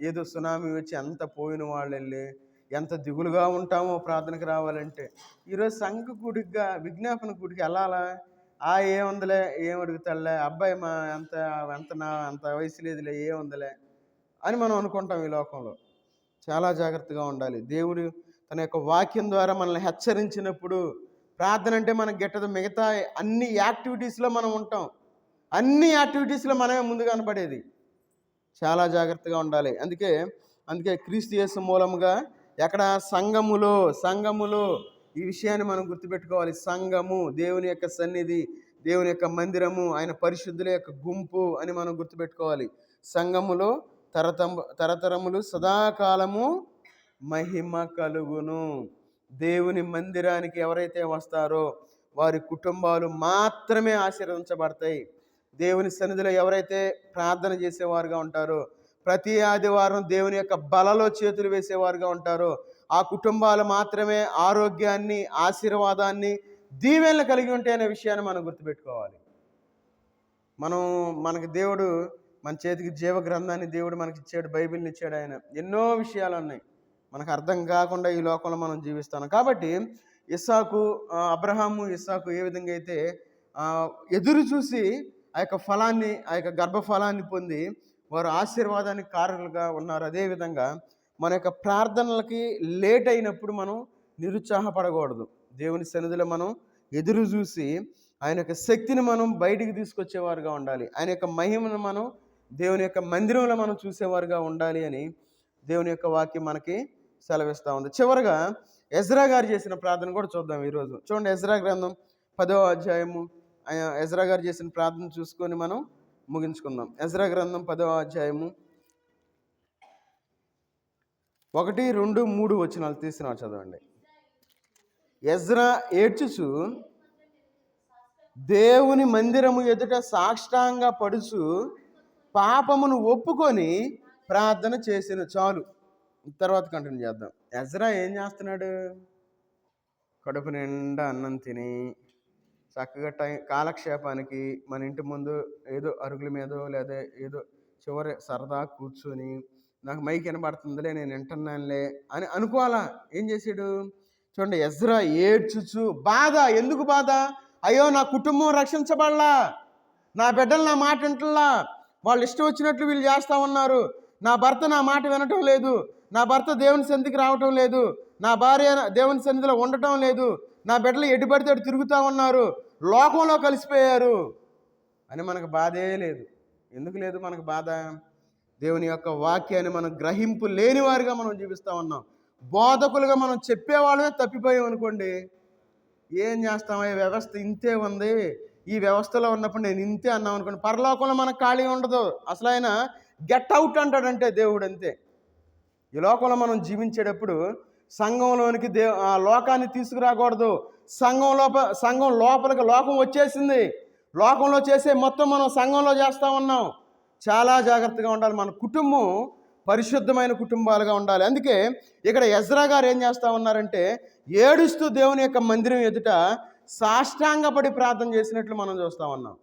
ఏదో సునామీ వచ్చి అంత పోయిన వాళ్ళు వెళ్ళి ఎంత దిగులుగా ఉంటామో ప్రార్థనకు రావాలంటే. ఈరోజు సంఘ కూడిగా, విజ్ఞాపన కూడికి వెళ్ళాలా? ఏముందిలే, ఏం అడుగుతాడులే, అబ్బాయి మా అంత వయసు లేదులే, ఏముందిలే అని మనం అనుకుంటాం. ఈ లోకంలో చాలా జాగ్రత్తగా ఉండాలి. దేవుడు తన యొక్క వాక్యం ద్వారా మనల్ని హెచ్చరించినప్పుడు, ప్రార్థన అంటే మనకు గిట్టదు. మిగతా అన్ని యాక్టివిటీస్లో మనం ఉంటాం, అన్ని యాక్టివిటీస్లో మనమే ముందు కనపడేది. చాలా జాగ్రత్తగా ఉండాలి. అందుకే క్రీస్తు యేసు మూలముగా ఎక్కడ సంఘములో ఈ విషయాన్ని మనం గుర్తుపెట్టుకోవాలి. సంఘము దేవుని యొక్క సన్నిధి, దేవుని యొక్క మందిరము, ఆయన పరిశుద్ధుల యొక్క గుంపు అని మనం గుర్తుపెట్టుకోవాలి. సంఘములో తరతరములు సదాకాలము మహిమ కలుగును. దేవుని మందిరానికి ఎవరైతే వస్తారో వారి కుటుంబాలు మాత్రమే ఆశీర్వదించబడతాయి. దేవుని సన్నిధిలో ఎవరైతే ప్రార్థన చేసేవారుగా ఉంటారో, ప్రతి ఆదివారం దేవుని యొక్క బలలో చేతులు వేసేవారుగా ఉంటారో, ఆ కుటుంబాలు మాత్రమే ఆరోగ్యాన్ని, ఆశీర్వాదాన్ని, దీవెనలు కలిగి ఉంటాయి అనే విషయాన్ని మనం గుర్తుపెట్టుకోవాలి. మనకి దేవుడు మన చేతికి జీవ గ్రంథాన్ని దేవుడు మనకి ఇచ్చాడు, బైబిల్ని ఇచ్చాడు. ఆయన ఎన్నో విషయాలు ఉన్నాయి మనకు అర్థం కాకుండా ఈ లోకంలో మనం జీవిస్తాం. కాబట్టి అబ్రహాము ఇస్సాకు ఏ విధంగా అయితే ఎదురు చూసి ఆ యొక్క ఫలాన్ని, ఆ యొక్క గర్భఫలాన్ని పొంది వారు ఆశీర్వాదానికి కారణులుగా ఉన్నారు. అదేవిధంగా మన యొక్క ప్రార్థనలకి లేట్ అయినప్పుడు మనం నిరుత్సాహపడకూడదు. దేవుని సన్నిధిలో మనం ఎదురు చూసి ఆయన యొక్క శక్తిని మనం బయటికి తీసుకొచ్చేవారుగా ఉండాలి. ఆయన యొక్క మహిమను మనం దేవుని యొక్క మందిరంలో మనం చూసేవారుగా ఉండాలి అని దేవుని యొక్క వాక్యం మనకి సెలవిస్తూ ఉంది. చివరగా ఎజ్రా గారు చేసిన ప్రార్థన కూడా చూద్దాం ఈరోజు. చూడండి, ఎజ్రా గ్రంథం 10వ అధ్యాయము. ఎజ్రా గారు చేసిన ప్రార్థన చూసుకొని మనం ముగించుకుందాం. ఎజ్రా గ్రంథం 10వ అధ్యాయము 1, 2, 3 వచనాలు తీసిన చదవండి. ఎజ్రా ఏడ్చుచు దేవుని మందిరము ఎదుట సాష్టాంగ పడుచు పాపమును ఒప్పుకొని ప్రార్థన చేసిన. చాలు, తర్వాత కంటిన్యూ చేద్దాం. ఎజ్రా ఏం చేస్తున్నాడు? కడుపు నిండా అన్నం తిని చక్కగా కాలక్షేపానికి మన ఇంటి ముందు ఏదో అరుగుల మీదో లేదా ఏదో చివరి సరదా కూర్చొని నాకు మైక్ వినబడుతుందిలే, నేను వింటున్నానులే అని అనుకోవాలా. ఏం చేశాడు చూడండి, ఎజ్రా ఏడ్చుచు బాధ. ఎందుకు బాధ? అయ్యో, నా కుటుంబం రక్షించబడలా, నా బిడ్డలు నా మాట వింటలా, వాళ్ళు ఇష్టం వచ్చినట్లు వీళ్ళు చేస్తూ ఉన్నారు, నా భర్త నా మాట వినటం లేదు, నా భర్త దేవుని సన్నిధికి రావటం లేదు, నా భార్య దేవుని సన్నిధిలో ఉండటం లేదు, నా బిడ్డలు ఎటుపడితే అటు తిరుగుతూ ఉన్నారు, లోకంలో కలిసిపోయారు అని మనకు బాధే లేదు. ఎందుకు లేదు మనకు బాధ? దేవుని యొక్క వాక్యాన్ని మనం గ్రహింపు లేని వారిగా మనం జీవిస్తూ ఉన్నాం. బోధకులుగా మనం చెప్పేవాళ్ళమే తప్పిపోయాం అనుకోండి, ఏం చేస్తాం? ఈ వ్యవస్థ ఇంతే ఉంది, ఈ వ్యవస్థలో ఉన్నప్పుడు నేను ఇంతే అన్నాం అనుకోండి, పరలోకంలో మనకు ఖాళీ ఉండదు. అసలు ఆయన గెట్ అవుట్ అంటాడంటే దేవుడు, అంతే. ఈ లోకంలో మనం జీవించేటప్పుడు సంఘంలోనికి ఆ లోకాన్ని తీసుకురాకూడదు. సంఘం లోపలికి లోకం వచ్చేసింది. లోకంలో చేసే మొత్తం మనం సంఘంలో చేస్తూ ఉన్నాం. చాలా జాగ్రత్తగా ఉండాలి. మన కుటుంబం పరిశుద్ధమైన కుటుంబాలుగా ఉండాలి. అందుకే ఇక్కడ ఎజ్రా గారు ఏం చేస్తూ ఉన్నారంటే, ఏడుస్తూ దేవుని యొక్క మందిరం ఎదుట సాష్టాంగపడి ప్రార్థన చేసినట్లు మనం చూస్తూ ఉన్నాం.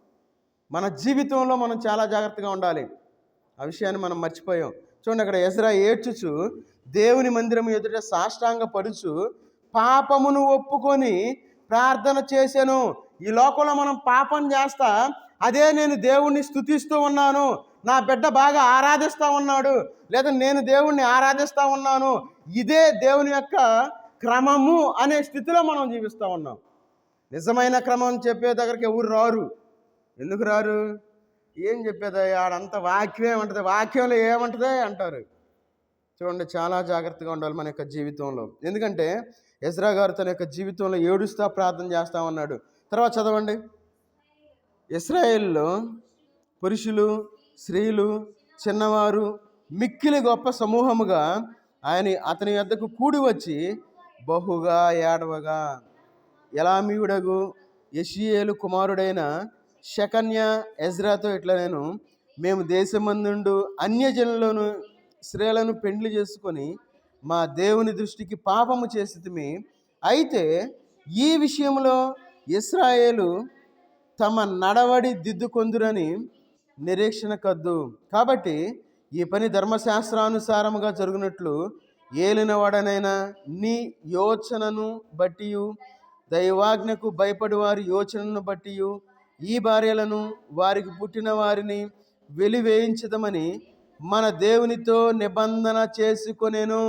మన జీవితంలో మనం చాలా జాగ్రత్తగా ఉండాలి. ఆ విషయాన్ని మనం మర్చిపోయాం. చూడండి, అక్కడ ఎజ్రా ఏడ్చుచు దేవుని మందిరం ఎదుట సాష్టాంగ పడుచు పాపమును ఒప్పుకొని ప్రార్థన చేశాను. ఈ లోకంలో మనం పాపం చేస్తా, అదే నేను దేవుణ్ణి స్తుతిస్తూ ఉన్నాను, నా బిడ్డ బాగా ఆరాధిస్తూ ఉన్నాడు, లేదా నేను దేవుణ్ణి ఆరాధిస్తూ ఉన్నాను, ఇదే దేవుని యొక్క క్రమము అనే స్థితిలో మనం జీవిస్తూ ఉన్నాం. నిజమైన క్రమం చెప్పే దగ్గరికి ఎవరు రారు. ఎందుకు రారు? ఏం చెప్పేది, ఆడంత వాక్యం ఏమంటుంది, వాక్యంలో ఏమంటుంది అంటారు. చూడండి, చాలా జాగ్రత్తగా ఉండాలి మన యొక్క జీవితంలో. ఎందుకంటే ఎజ్రా గారు తన యొక్క జీవితంలో ఏడుస్తా ప్రార్థన చేస్తా ఉన్నాడు. తర్వాత చదవండి. ఇశ్రాయేలులో పురుషులు, స్త్రీలు, చిన్నవారు మిక్కిలి గొప్ప సమూహముగా అతని వద్దకు కూడి వచ్చి బహుగా ఏడవగా, ఎలామీయుడగు యెషీయేలు కుమారుడైన షెకన్య ఎజ్రాతో ఇట్లా, మేము దేశమందుండు అన్యజనులను స్త్రీలను పెండ్లి చేసుకొని మా దేవుని దృష్టికి పాపము చేసితిమి. అయితే ఈ విషయంలో ఇశ్రాయేలు తమ నడవడి దిద్దుకొందురని నిరీక్షణ కద్దు. కాబట్టి ఈ పని ధర్మశాస్త్రానుసారముగా జరుగునట్లు ఏలినవాడనైనా నీ యోచనను బట్టి, దైవాజ్ఞకు భయపడి వారి యోచనను బట్టి ఈ భార్యలను వారికి పుట్టిన వారిని వెలివేయించదమని మన దేవునితో నిబంధన చేసుకొనేను.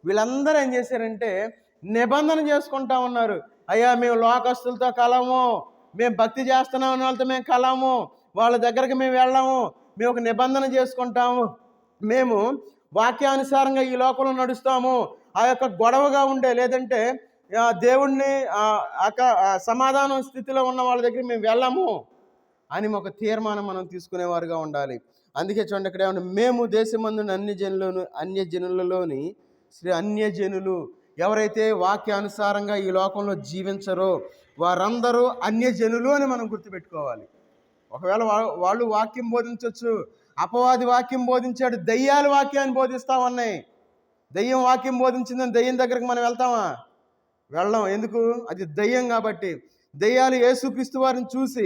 వీళ్ళందరూ ఏం చేశారంటే నిబంధన చేసుకుంటా ఉన్నారు. అయ్యా, మేము లోకస్తులతో కలము, మేము భక్తి చేస్తున్నాం వాళ్ళతో మేము కలము, వాళ్ళ దగ్గరికి మేము వెళ్ళాము, మేము ఒక నిబంధన చేసుకుంటాము, మేము వాక్యానుసారంగా ఈ లోకంలో నడుస్తాము, ఆ యొక్క గొడవగా ఉండే లేదంటే దేవుణ్ణి సమాధానం స్థితిలో ఉన్న వాళ్ళ దగ్గర మేము వెళ్ళాము అని ఒక తీర్మానం మనం తీసుకునేవారుగా ఉండాలి. అందుకే చూడండి, ఇక్కడ ఏమన్నా, మేము దేశమందున అన్యజనులలోని అన్యజనులు ఎవరైతే వాక్యానుసారంగా ఈ లోకంలో జీవించరో వారందరూ అన్యజనులు అని మనం గుర్తుపెట్టుకోవాలి. ఒకవేళ వాళ్ళు వాక్యం బోధించవచ్చు, అపవాది వాక్యం బోధించాడు, దయ్యాలు వాక్యాన్ని బోధిస్తా ఉన్నాయి. దయ్యం వాక్యం బోధించిందని దయ్యం దగ్గరికి మనం వెళ్తామా? వెళ్ళం. ఎందుకు? అది దయ్యం కాబట్టి. దయ్యాలు యేసుక్రీస్తు వారిని చూసి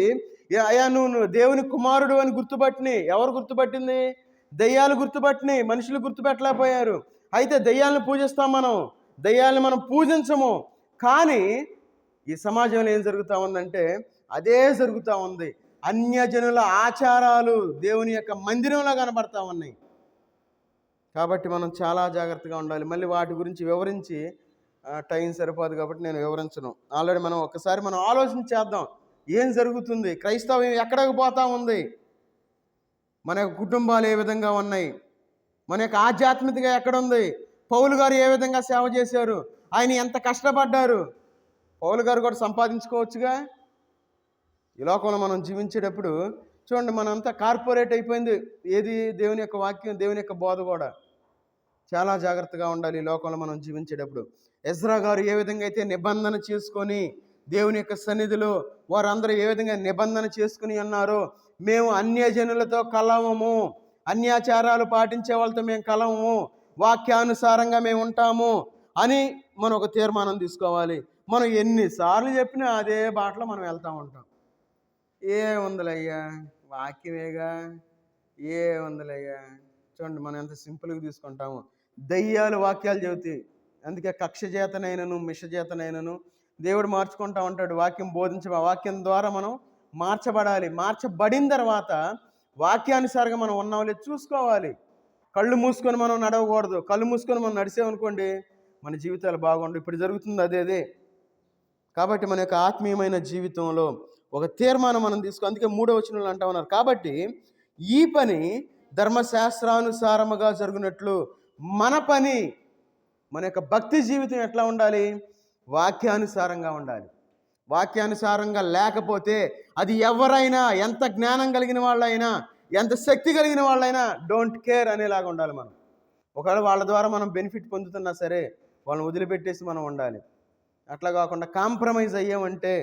అయ్యా నువ్వు దేవుని కుమారుడు అని గుర్తుపట్టినాయి. ఎవరు గుర్తుపట్టింది? దయ్యాలు గుర్తుపట్టినాయి, మనుషులు గుర్తుపెట్టలేకపోయారు. అయితే దయ్యాలను పూజిస్తాం మనం, దయ్యాలను మనం పూజించము. కానీ ఈ సమాజంలో ఏం జరుగుతూ ఉందంటే అదే జరుగుతూ ఉంది. అన్యజనుల ఆచారాలు దేవుని యొక్క మందిరంలో కనబడతా ఉన్నాయి. కాబట్టి మనం చాలా జాగ్రత్తగా ఉండాలి. మళ్ళీ వాటి గురించి వివరించి టైం సరిపోదు కాబట్టి నేను వివరించను. ఆల్రెడీ మనం ఒక్కసారి ఆలోచించేద్దాం, ఏం జరుగుతుంది, క్రైస్తవం ఎక్కడికి పోతా ఉంది, మన యొక్క కుటుంబాలు ఏ విధంగా ఉన్నాయి, మన యొక్క ఆధ్యాత్మికత ఎక్కడుంది. పౌలు గారు ఏ విధంగా సేవ చేశారు, ఆయన ఎంత కష్టపడ్డారు. పౌలు గారు కూడా సంపాదించుకోవచ్చుగా. ఈ లోకంలో మనం జీవించేటప్పుడు చూడండి, మనంతా కార్పొరేట్ అయిపోయింది. ఏది? దేవుని యొక్క వాక్యం, దేవుని యొక్క బోధ కూడా. చాలా జాగ్రత్తగా ఉండాలి ఈ లోకంలో మనం జీవించేటప్పుడు. ఎజ్రా గారు ఏ విధంగా అయితే నిబంధన చేసుకొని దేవుని యొక్క సన్నిధిలో వారందరూ ఏ విధంగా నిబంధన చేసుకుని ఉన్నారో, మేము అన్యజనులతో కలవము, అన్యాచారాలు పాటించే వాళ్ళతో మేము కలవము, వాక్యానుసారంగా మేము ఉంటాము అని మనం ఒక తీర్మానం తీసుకోవాలి. మనం ఎన్నిసార్లు చెప్పినా అదే బాటలో మనం వెళ్తూ ఉంటాం. ఏ ఉందిలయ్యా, వాక్యమేగా, ఏ ఉందిలయ్యా. చూడండి, మనం ఎంత సింపుల్గా తీసుకుంటాము. దయ్యాలు వాక్యాలు చెబుతాయి. అందుకే కక్ష చేతనైనను మిష చేతనైనను దేవుడు మార్చుకుంటా ఉంటాడు. వాక్యం వాక్యం ద్వారా మనం మార్చబడాలి. మార్చబడిన తర్వాత వాక్యానుసారంగా మనం ఉన్నాం లేదు చూసుకోవాలి. కళ్ళు మూసుకొని మనం నడవకూడదు. కళ్ళు మూసుకొని మనం నడిచామనుకోండి మన జీవితాలు బాగుండవు. ఇప్పుడు జరుగుతుంది అదే. కాబట్టి మన యొక్క ఆత్మీయమైన జీవితంలో ఒక తీర్మానం మనం అందుకే 3వ వచనంలో అంటా ఉన్నారు, కాబట్టి ఈ పని ధర్మశాస్త్రానుసారముగా జరుగునట్లు మన పని, మన యొక్క భక్తి జీవితం ఎట్లా ఉండాలి? వాక్యానుసారంగా ఉండాలి. వాక్యానుసారంగా లేకపోతే అది ఎవరైనా, ఎంత జ్ఞానం కలిగిన వాళ్ళైనా, ఎంత శక్తి కలిగిన వాళ్ళైనా డోంట్ కేర్ అనేలాగా ఉండాలి మనం. ఒకవేళ వాళ్ళ ద్వారా మనం బెనిఫిట్ పొందుతున్నా సరే వాళ్ళని వదిలిపెట్టేసి మనం ఉండాలి. అట్లా కాకుండా కాంప్రమైజ్ అయ్యామంటే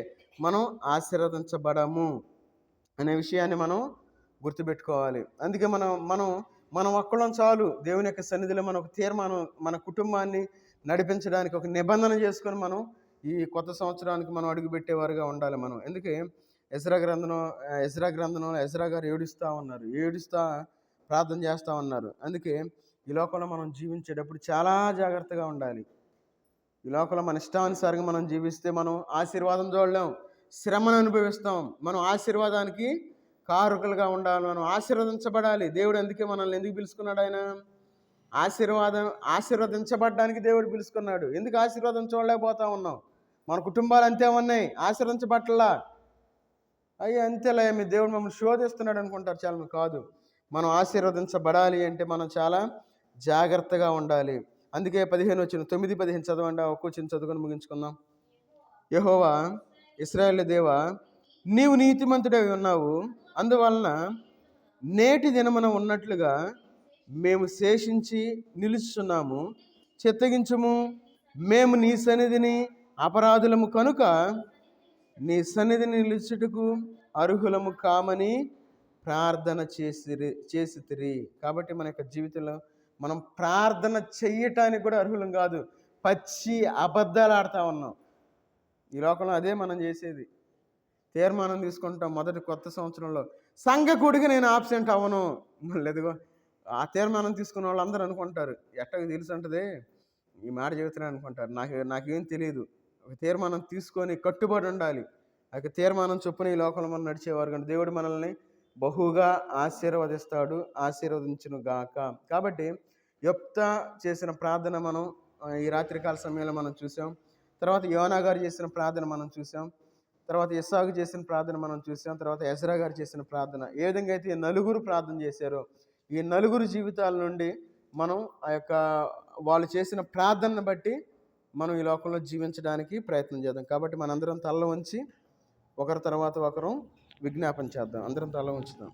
మనం ఆశీర్వదించబడము అనే విషయాన్ని మనం గుర్తుపెట్టుకోవాలి. అందుకే మనం ఒక్కడం చాలు దేవుని యొక్క సన్నిధిలో మనం ఒక తీర్మానం, మన కుటుంబాన్ని నడిపించడానికి ఒక నిబంధన చేసుకొని మనం ఈ కొత్త సంవత్సరానికి మనం అడుగుపెట్టేవారుగా ఉండాలి మనం. ఎందుకే ఎజ్రా గ్రంథంలో ఎజ్రా గారు ఏడుస్తా ప్రార్థన చేస్తూ ఉన్నారు. అందుకే ఈ లోకంలో మనం జీవించేటప్పుడు చాలా జాగ్రత్తగా ఉండాలి. ఈ లోకంలో మన ఇష్టానుసారంగా మనం జీవిస్తే మనం ఆశీర్వాదం చూడలేం, శ్రమను అనుభవిస్తాం. మనం ఆశీర్వాదానికి కారకులుగా ఉండాలి, మనం ఆశీర్వదించబడాలి. దేవుడు అందుకే మనల్ని ఎందుకు పిలుచుకున్నాడు? ఆయన ఆశీర్వదించబడడానికి దేవుడు పిలుచుకున్నాడు. ఎందుకు ఆశీర్వాదం చూడలేకపోతా ఉన్నాం? మన కుటుంబాలు అంతే ఉన్నాయి, ఆశీర్వదించబట్టలా. అయ్యి అంతేలే, మీ దేవుడు మమ్మల్ని శోధిస్తున్నాడు అనుకుంటారు చాలా. కాదు, మనం ఆశీర్వదించబడాలి అంటే మనం చాలా జాగ్రత్తగా ఉండాలి. అందుకే 9-15 చదవండి. ఒక్కో చిన్న చదువుకొని ముగించుకుందాం. యెహోవా ఇశ్రాయేలు దేవా, నీవు నీతిమంతుడై ఉన్నావు, అందువలన నేటి దినమున ఉన్నట్లుగా మేము శేషించి నిలుచున్నాము. చిత్తగించుము, మేము నీ సన్నిధిని అపరాధులము కనుక నీ సన్నిధిని నిలుచుటకు అర్హులము కామని ప్రార్థన చేసితిరి. కాబట్టి మన యొక్క జీవితంలో మనం ప్రార్థన చెయ్యటానికి కూడా అర్హులం కాదు, పచ్చి అబద్ధాలు ఆడుతూ ఉన్నాం. ఈ లోకంలో అదే మనం చేసేది. తీర్మానం తీసుకుంటాం మొదటి కొత్త సంవత్సరంలో, సంఘ కూడికి నేను ఆబ్సెంట్ అవ్వను. లేదుగో ఆ తీర్మానం తీసుకున్న వాళ్ళు అందరూ అనుకుంటారు, ఎట్టకు తెలుసు అంటది ఈ మాట చెబుతున్నాను అనుకుంటారు. నాకేం తెలియదు. ఒక తీర్మానం తీసుకొని కట్టుబడి ఉండాలి. ఆ తీర్మానం చొప్పున ఈ లోకంలో మనం నడిచేవారు కానీ దేవుడు మనల్ని బహుగా ఆశీర్వదిస్తాడు, ఆశీర్వదించును గాక. కాబట్టి యొప్తా చేసిన ప్రార్థన మనం ఈ రాత్రికాల సమయంలో మనం చూసాం. తర్వాత యోనా గారు చేసిన ప్రార్థన మనం చూసాం. తర్వాత ఇస్సాకు చేసిన ప్రార్థన మనం చూసాం. తర్వాత ఎజ్రా గారు చేసిన ప్రార్థన. ఏ విధంగా అయితే ఈ నలుగురు ప్రార్థన చేశారో, ఈ నలుగురు జీవితాల నుండి మనం ఆ యొక్క వాళ్ళు చేసిన ప్రార్థనను బట్టి మనం ఈ లోకంలో జీవించడానికి ప్రయత్నం చేద్దాం. కాబట్టి మనందరం తల వంచి ఒకరి తర్వాత ఒకరు విజ్ఞాపన చేద్దాం. అందరం తల వంచుదాం.